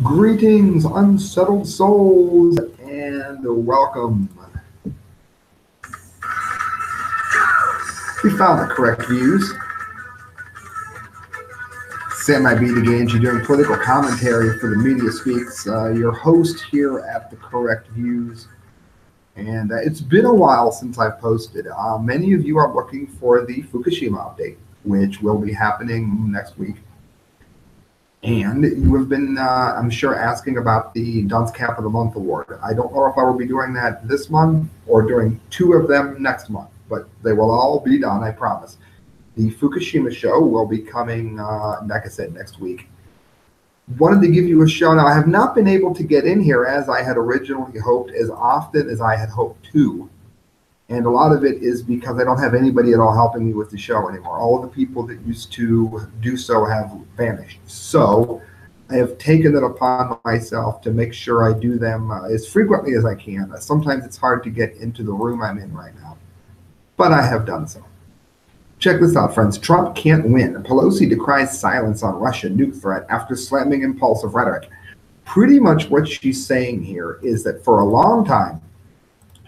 Greetings, unsettled souls, and welcome. We found the correct views. Sam I. B. the Gangi doing political commentary for the Media Speaks, your host here at the Correct Views. And it's been a while since I've posted. Many of you are looking for the Fukushima update, which will be happening next week. And you have been, I'm sure, asking about the Dunce Cap of the Month award. I don't know if I will be doing that this month or doing two of them next month, but they will all be done, I promise. The Fukushima show will be coming, like I said, next week. Wanted to give you a show. Now, I have not been able to get in here as I had originally hoped, as often as I had hoped to. And a lot of it is because I don't have anybody at all helping me with the show anymore. All of the people that used to do so have vanished. So I have taken it upon myself to make sure I do them as frequently as I can. Sometimes it's hard to get into the room I'm in right now, but I have done so. Check this out, friends. Trump can't win. Pelosi decries silence on Russia nuke threat after slamming impulsive rhetoric. Pretty much what she's saying here is that for a long time,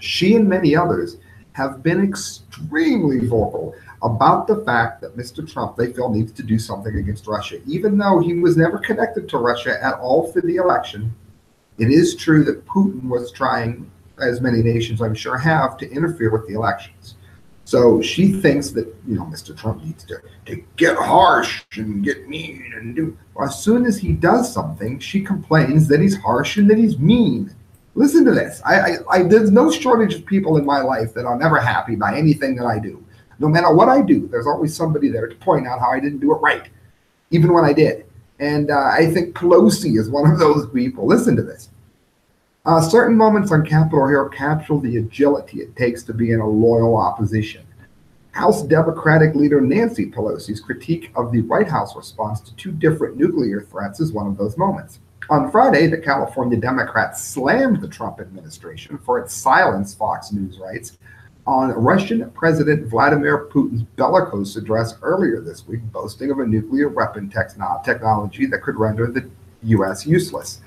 she and many others have been extremely vocal about the fact that Mr. Trump, they feel, needs to do something against Russia. Even though he was never connected to Russia at all for the election, it is true that Putin was trying, as many nations I'm sure have, to interfere with the elections. So she thinks that, Mr. Trump needs to get harsh and get mean and do. Well, as soon as he does something, she complains that he's harsh and that he's mean. Listen to this. There's no shortage of people in my life that are never happy by anything that I do. No matter what I do, there's always somebody there to point out how I didn't do it right, even when I did. And I think Pelosi is one of those people. Listen to this. Certain moments on Capitol Hill capture the agility it takes to be in a loyal opposition. House Democratic leader Nancy Pelosi's critique of the White House response to two different nuclear threats is one of those moments. On Friday, the California Democrats slammed the Trump administration for its silence, Fox News writes, on Russian President Vladimir Putin's bellicose address earlier this week, boasting of a nuclear weapon technology that could render the U.S. useless.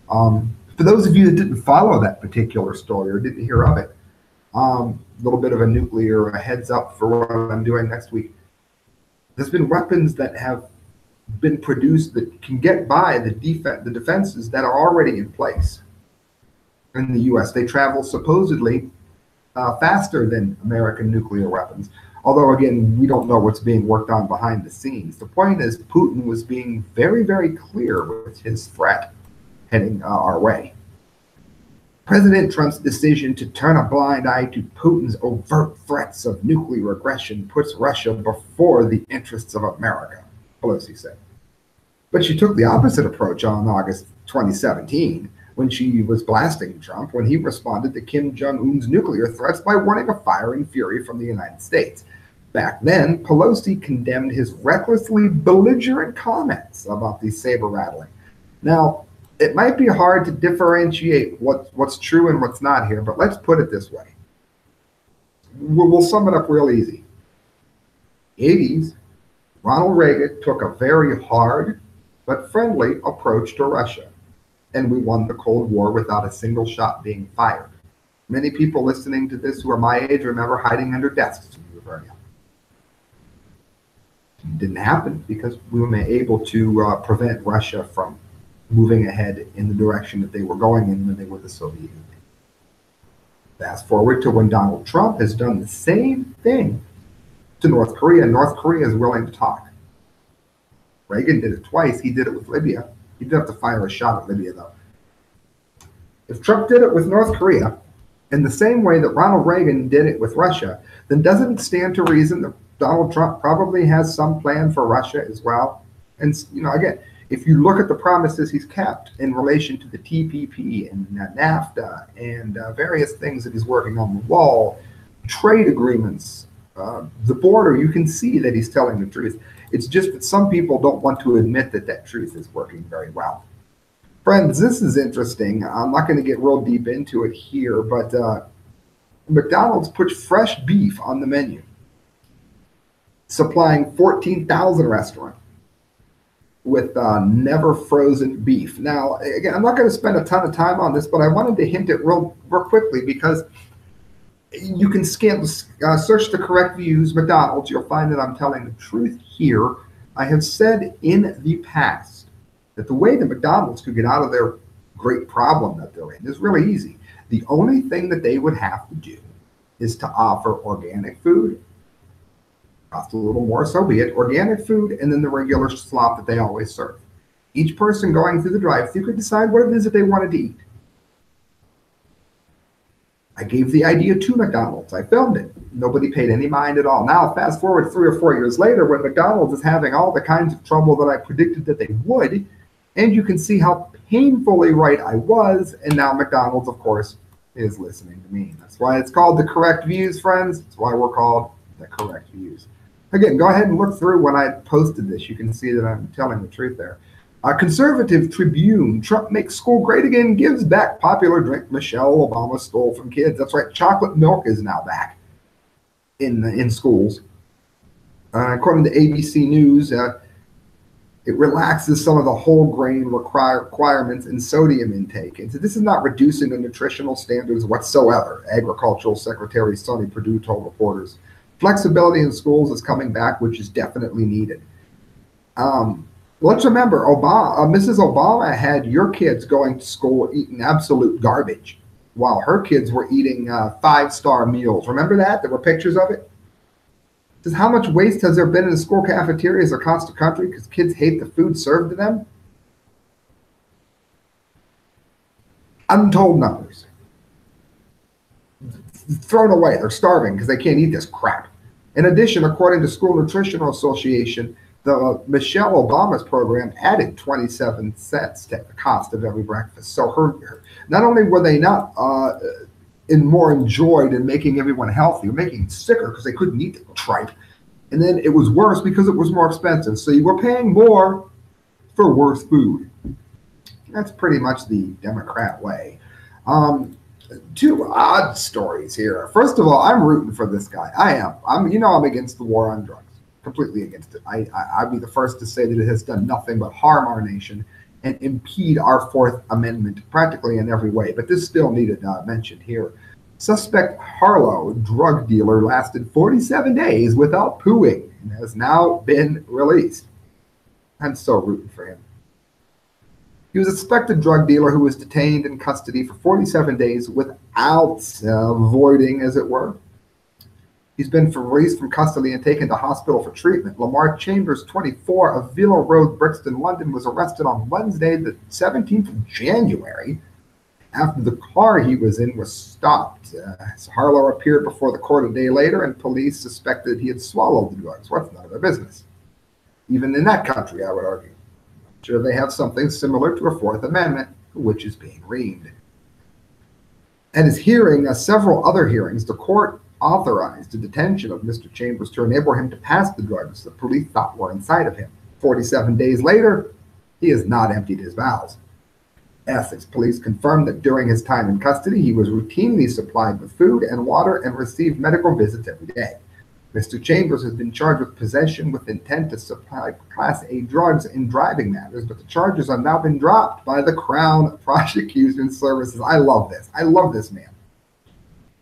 For those of you that didn't follow that particular story or didn't hear of it, a little bit of a nuclear heads up for what I'm doing next week. There's been weapons that have been produced that can get by the defenses that are already in place in the U.S. They travel supposedly faster than American nuclear weapons. Although, again, we don't know what's being worked on behind the scenes. The point is Putin was being very, very clear with his threat heading our way. President Trump's decision to turn a blind eye to Putin's overt threats of nuclear aggression puts Russia before the interests of America, Pelosi said. But she took the opposite approach on August 2017 when she was blasting Trump when he responded to Kim Jong-un's nuclear threats by warning of firing fury from the United States. Back then, Pelosi condemned his recklessly belligerent comments about the saber rattling. Now, it might be hard to differentiate what's true and what's not here, but let's put it this way. We'll sum it up real easy. 80s, Ronald Reagan took a very hard but friendly approach to Russia, and we won the Cold War without a single shot being fired. Many people listening to this who are my age remember hiding under desks when we were very young. It didn't happen because we were able to prevent Russia from moving ahead in the direction that they were going in when they were the Soviet Union. Fast forward to when Donald Trump has done the same thing to North Korea. North Korea is willing to talk. Reagan did it twice. He did it with Libya. He didn't have to fire a shot at Libya, though. If Trump did it with North Korea in the same way that Ronald Reagan did it with Russia, then doesn't it stand to reason that Donald Trump probably has some plan for Russia as well? And, again, if you look at the promises he's kept in relation to the TPP and NAFTA and various things that he's working on the wall, trade agreements, the border, you can see that he's telling the truth. It's just that some people don't want to admit that that truth is working very well. Friends, this is interesting. I'm not going to get real deep into it here, but McDonald's puts fresh beef on the menu, supplying 14,000 restaurants. with never frozen beef. Now, again, I'm not going to spend a ton of time on this, but I wanted to hint it real quickly because you can search the correct views McDonald's. You'll find that I'm telling the truth here. I have said in the past that the way that McDonald's could get out of their great problem that they're in is really easy. The only thing that they would have to do is to offer organic food. Cost a little more, so be it. Organic food and then the regular slop that they always serve. Each person going through the drive-thru could decide what it is that they wanted to eat. I gave the idea to McDonald's. I filmed it. Nobody paid any mind at all. Now, fast forward 3 or 4 years later, when McDonald's is having all the kinds of trouble that I predicted that they would, and you can see how painfully right I was, and now McDonald's, of course, is listening to me. That's why it's called The Correct Views, friends. That's why we're called The Correct Views. Again, go ahead and look through when I posted this. You can see that I'm telling the truth there. Conservative Tribune, Trump makes school great again, gives back popular drink Michelle Obama stole from kids. That's right, chocolate milk is now back in schools. According to ABC News, it relaxes some of the whole grain requirements in sodium intake. And so this is not reducing the nutritional standards whatsoever, Agricultural Secretary Sonny Perdue told reporters. Flexibility in schools is coming back, which is definitely needed. Let's remember, Mrs. Obama had your kids going to school eating absolute garbage while her kids were eating 5-star meals. Remember that? There were pictures of it. Just how much waste has there been in the school cafeterias across the country because kids hate the food served to them? Untold numbers. Thrown away. They're starving because they can't eat this crap. In addition, according to School Nutritional Association, the Michelle Obama's program added 27 cents to the cost of every breakfast. So not only were they not more enjoyed in making everyone healthy, or making sicker because they couldn't eat the tripe, and then it was worse because it was more expensive. So you were paying more for worse food. That's pretty much the Democrat way. 2 odd stories here. First of all, I'm rooting for this guy. I'm against the war on drugs. Completely against it. I'd be the first to say that it has done nothing but harm our nation and impede our Fourth Amendment practically in every way. But this still needed mentioned here. Suspect Harlow, drug dealer, lasted 47 days without pooing and has now been released. I'm so rooting for him. He was a suspected drug dealer who was detained in custody for 47 days without voiding, as it were. He's been released from custody and taken to hospital for treatment. Lamar Chambers, 24, of Villa Road, Brixton, London, was arrested on Wednesday, the 17th of January, after the car he was in was stopped. Harlow appeared before the court a day later, and police suspected he had swallowed the drugs. Well, that's none of their business. Even in that country, I would argue. I'm sure they have something similar to a Fourth Amendment, which is being reamed. At his hearing, several other hearings, the court authorized the detention of Mr. Chambers to enable him to pass the drugs the police thought were inside of him. 47 days later, he has not emptied his bowels. Essex police confirmed that during his time in custody, he was routinely supplied with food and water and received medical visits every day. Mr. Chambers has been charged with possession with intent to supply Class A drugs in driving matters, but the charges have now been dropped by the Crown Prosecution Services. I love this. I love this man.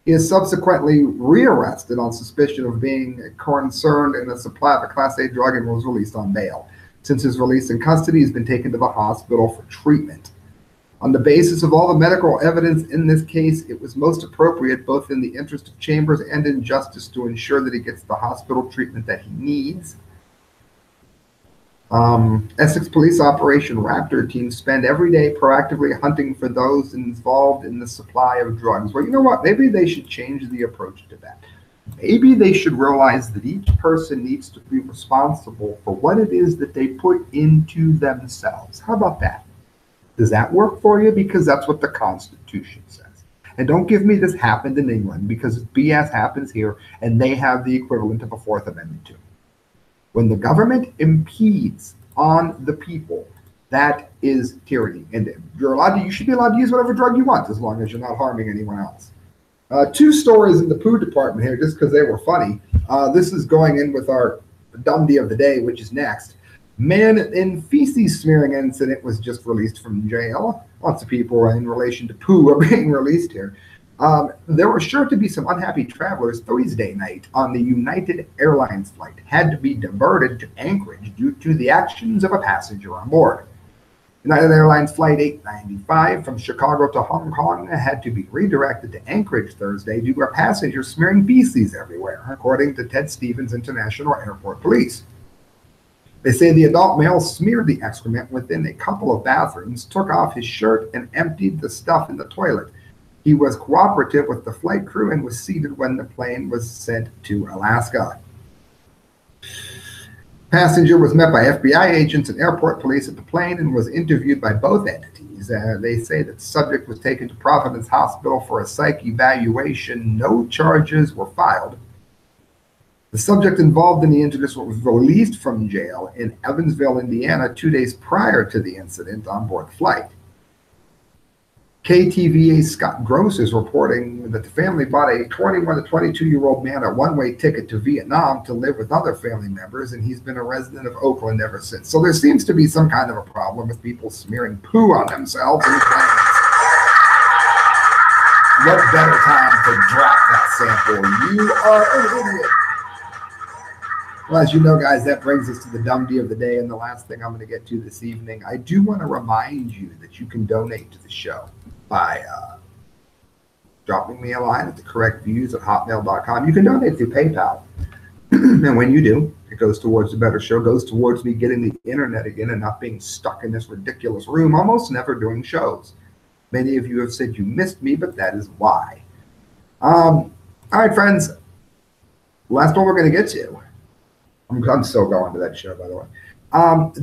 He is subsequently rearrested on suspicion of being concerned in the supply of a Class A drug and was released on bail. Since his release in custody, he's been taken to the hospital for treatment. On the basis of all the medical evidence in this case, it was most appropriate, both in the interest of Chambers and in justice, to ensure that he gets the hospital treatment that he needs. Essex Police Operation Raptor teams spend every day proactively hunting for those involved in the supply of drugs. Well, you know what? Maybe they should change the approach to that. Maybe they should realize that each person needs to be responsible for what it is that they put into themselves. How about that? Does that work for you? Because that's what the Constitution says. And don't give me this happened in England, because BS happens here, and they have the equivalent of a Fourth Amendment too. When the government impedes on the people, that is tyranny. And you should be allowed to use whatever drug you want, as long as you're not harming anyone else. 2 stories in the poo department here, just because they were funny. This is going in with our dumbdee of the day, which is next. Man in feces smearing incident was just released from jail. Lots of people in relation to poo are being released here. There were sure to be some unhappy travelers Thursday night on the United Airlines flight had to be diverted to Anchorage due to the actions of a passenger on board. United Airlines Flight 895 from Chicago to Hong Kong had to be redirected to Anchorage Thursday due to a passenger smearing feces everywhere, according to Ted Stevens International Airport Police. They say the adult male smeared the excrement within a couple of bathrooms, took off his shirt, and emptied the stuff in the toilet. He was cooperative with the flight crew and was seated when the plane was sent to Alaska. Passenger was met by FBI agents and airport police at the plane and was interviewed by both entities. They say that the subject was taken to Providence Hospital for a psych evaluation. No charges were filed. The subject involved in the incident was released from jail in Evansville, Indiana, 2 days prior to the incident on board the flight. KTVA's Scott Gross is reporting that the family bought a 21 to 22-year-old man a one-way ticket to Vietnam to live with other family members, and he's been a resident of Oakland ever since. So there seems to be some kind of a problem with people smearing poo on themselves in planes. What better time to drop that sample? You are an idiot. Well, as you know, guys, that brings us to the dumbdee of the day, and the last thing I'm going to get to this evening. I do want to remind you that you can donate to the show by dropping me a line at thecorrectviews@hotmail.com. You can donate through PayPal, and when you do, it goes towards the better show, goes towards me getting the internet again and not being stuck in this ridiculous room, almost never doing shows. Many of you have said you missed me, but that is why. All right, friends, last one we're going to get to. I'm still going to that show, by the way.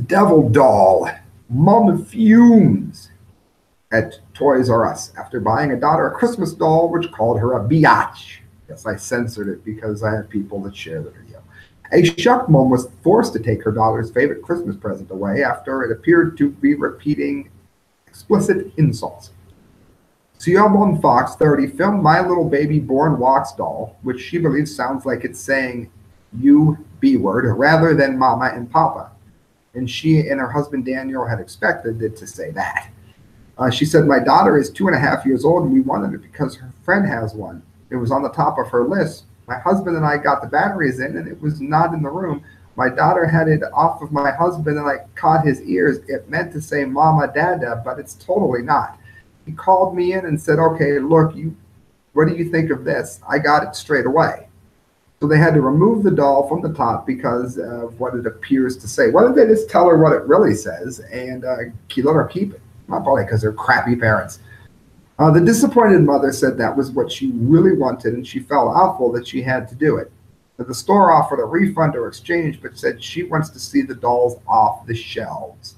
Devil doll. Mom fumes at Toys R Us after buying a daughter a Christmas doll, which called her a biatch. Yes, I censored it because I have people that share the video. A shocked mom was forced to take her daughter's favorite Christmas present away after it appeared to be repeating explicit insults. Siobhan Fox, 30, filmed My Little Baby Born Walks doll, which she believes sounds like it's saying you B-word rather than mama and papa. And she and her husband Daniel had expected it to say that. She said, my daughter is 2.5 years old and we wanted it because her friend has one. It was on the top of her list. My husband and I got the batteries in and it was not in the room. My daughter had it off of my husband and I caught his ears. It meant to say mama, dada, but it's totally not. He called me in and said, okay, look, what do you think of this? I got it straight away. So they had to remove the doll from the top because of what it appears to say. Why don't they just tell her what it really says and let her keep it? Not probably because they're crappy parents. The disappointed mother said that was what she really wanted, and she felt awful that she had to do it. The store offered a refund or exchange, but said she wants to see the dolls off the shelves.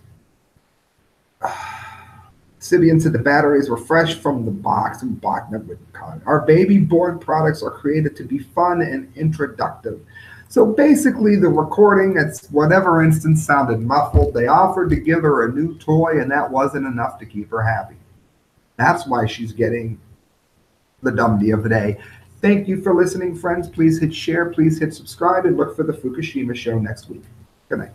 Sibian said the batteries were fresh from the box and our baby born products are created to be fun and introductive. So basically the recording at whatever instance sounded muffled. They offered to give her a new toy and that wasn't enough to keep her happy. That's why she's getting the dumbdee of the day. Thank you for listening, friends. Please hit share, please hit subscribe, and look for the Fukushima show next week. Good night.